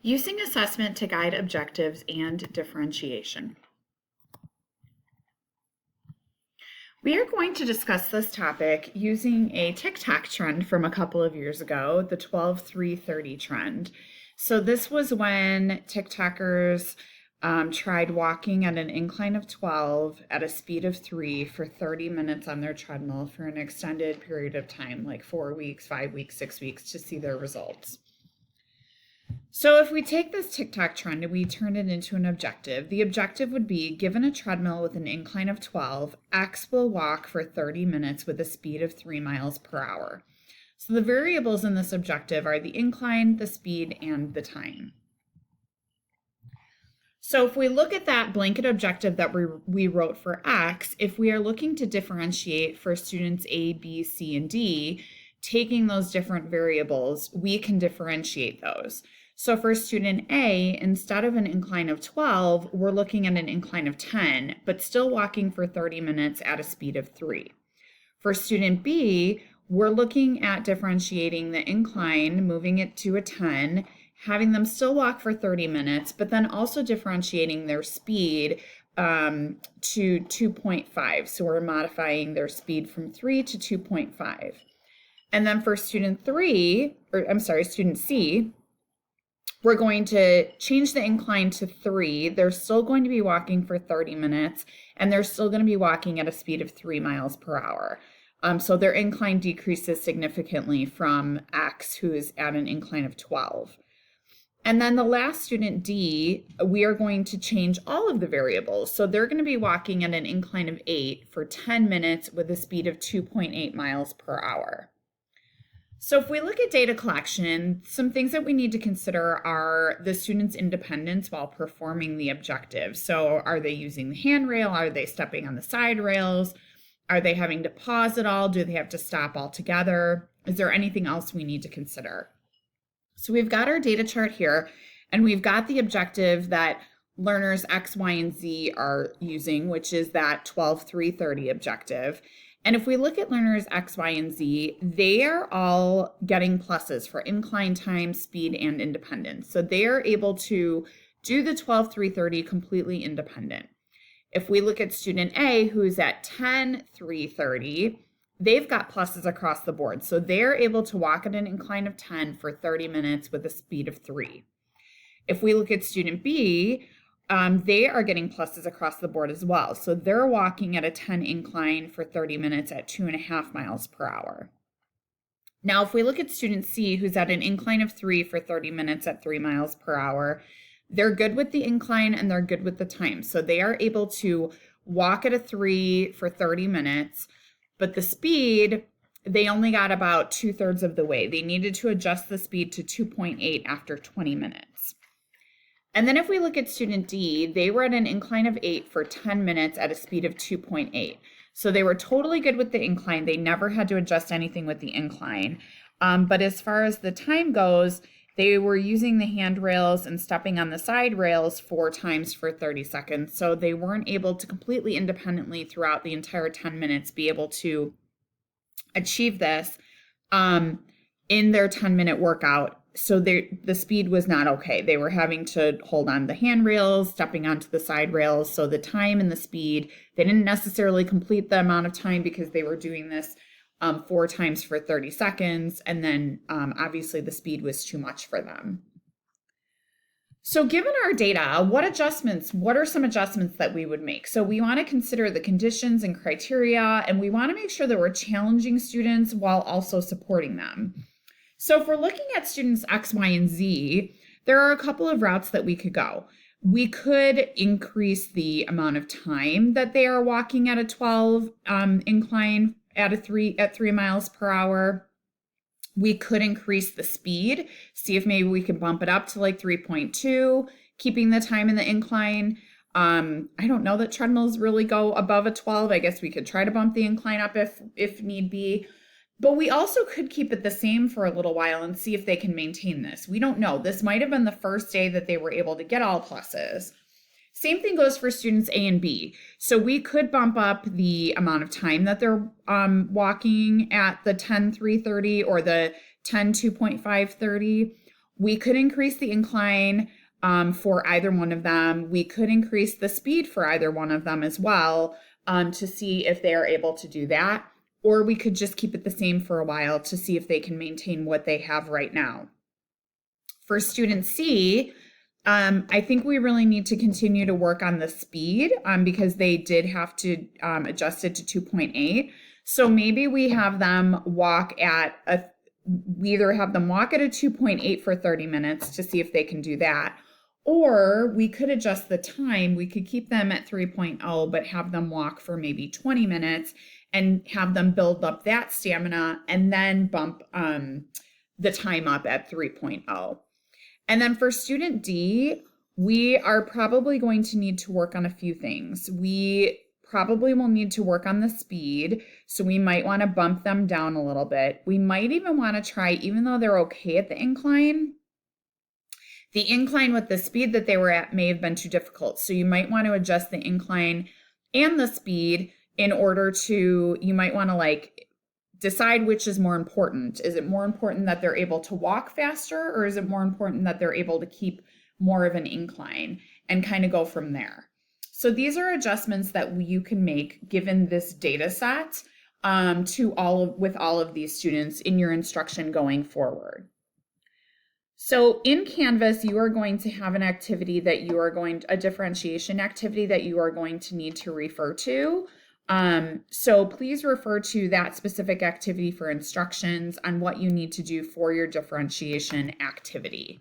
Using assessment to guide objectives and differentiation. We are going to discuss this topic using a TikTok trend from a couple of years ago, the 12-3-30 trend. So this was when TikTokers tried walking at an incline of 12 at a speed of 3 for 30 minutes on their treadmill for an extended period of time, like 4 weeks, 5 weeks, 6 weeks, to see their results. So if we take this TikTok trend and we turn it into an objective, the objective would be, given a treadmill with an incline of 12, X will walk for 30 minutes with a speed of 3 miles per hour. So the variables in this objective are the incline, the speed, and the time. So if we look at that blanket objective that we wrote for X, if we are looking to differentiate for students A, B, C, and D, taking those different variables, we can differentiate those. So for student A, instead of an incline of 12, we're looking at an incline of 10, but still walking for 30 minutes at a speed of 3. For student B, we're looking at differentiating the incline, moving it to a 10, having them still walk for 30 minutes, but then also differentiating their speed to 2.5. So we're modifying their speed from 3 to 2.5. And then for student C, we're going to change the incline to 3. They're still going to be walking for 30 minutes, and they're still going to be walking at a speed of 3 miles per hour. So their incline decreases significantly from X, who is at an incline of 12. And then the last student D, we are going to change all of the variables. So they're going to be walking at an incline of 8 for 10 minutes with a speed of 2.8 miles per hour. So if we look at data collection, some things that we need to consider are the student's independence while performing the objective. So are they using the handrail? Are they stepping on the side rails? Are they having to pause at all? Do they have to stop altogether? Is there anything else we need to consider? So we've got our data chart here, and we've got the objective that learners X, Y, and Z are using, which is that 12-3-30 objective. And if we look at learners X, Y, and Z, they are all getting pluses for incline, time, speed, and independence. So they are able to do the 12-3-30 completely independent. If we look at student A, who's at 10-3-30, they've got pluses across the board. So they're able to walk at an incline of 10 for 30 minutes with a speed of 3. If we look at student B, they are getting pluses across the board as well. So they're walking at a 10 incline for 30 minutes at 2.5 miles per hour. Now, if we look at student C, who's at an incline of 3 for 30 minutes at 3 miles per hour, they're good with the incline and they're good with the time. So they are able to walk at a 3 for 30 minutes, but the speed, they only got about 2/3 of the way. They needed to adjust the speed to 2.8 after 20 minutes. And then if we look at student D, they were at an incline of 8 for 10 minutes at a speed of 2.8. So they were totally good with the incline. They never had to adjust anything with the incline. But as far as the time goes, they were using the handrails and stepping on the side rails 4 times for 30 seconds. So they weren't able to completely independently throughout the entire 10 minutes be able to achieve this in their 10-minute workout. So the speed was not okay. They were having to hold on the handrails, stepping onto the side rails. So the time and the speed, they didn't necessarily complete the amount of time because they were doing this 4 times for 30 seconds. And then obviously the speed was too much for them. So given our data, what are some adjustments that we would make? So we want to consider the conditions and criteria, and we want to make sure that we're challenging students while also supporting them. So if we're looking at students X, Y, and Z, there are a couple of routes that we could go. We could increase the amount of time that they are walking at a 12 incline at 3 miles per hour. We could increase the speed, see if maybe we can bump it up to like 3.2, keeping the time in the incline. I don't know that treadmills really go above a 12. I guess we could try to bump the incline up if need be. But we also could keep it the same for a little while and see if they can maintain this. We don't know. This might have been the first day that they were able to get all pluses. Same thing goes for students A and B. So we could bump up the amount of time that they're walking at the 10-3-30 or the 10-2.5-30, We could increase the incline for either one of them. We could increase the speed for either one of them as well to see if they are able to do that. Or we could just keep it the same for a while to see if they can maintain what they have right now. For student C, I think we really need to continue to work on the speed because they did have to adjust it to 2.8. So maybe we have them walk at we either have them walk at a 2.8 for 30 minutes to see if they can do that, or we could adjust the time. We could keep them at 3.0, but have them walk for maybe 20 minutes and have them build up that stamina and then bump the time up at 3.0. And then for student D, we are probably going to need to work on a few things. We probably will need to work on the speed, so we might want to bump them down a little bit. We might even want to try, even though they're okay at the incline with the speed that they were at may have been too difficult. So you might want to adjust the incline and the speed in order to, you might want to like decide which is more important. Is it more important that they're able to walk faster, or is it more important that they're able to keep more of an incline, and kind of go from there? So these are adjustments that you can make given this data set with all of these students in your instruction going forward. So in Canvas, you are going to have an activity that a differentiation activity that you are going to need to refer to. So please refer to that specific activity for instructions on what you need to do for your differentiation activity.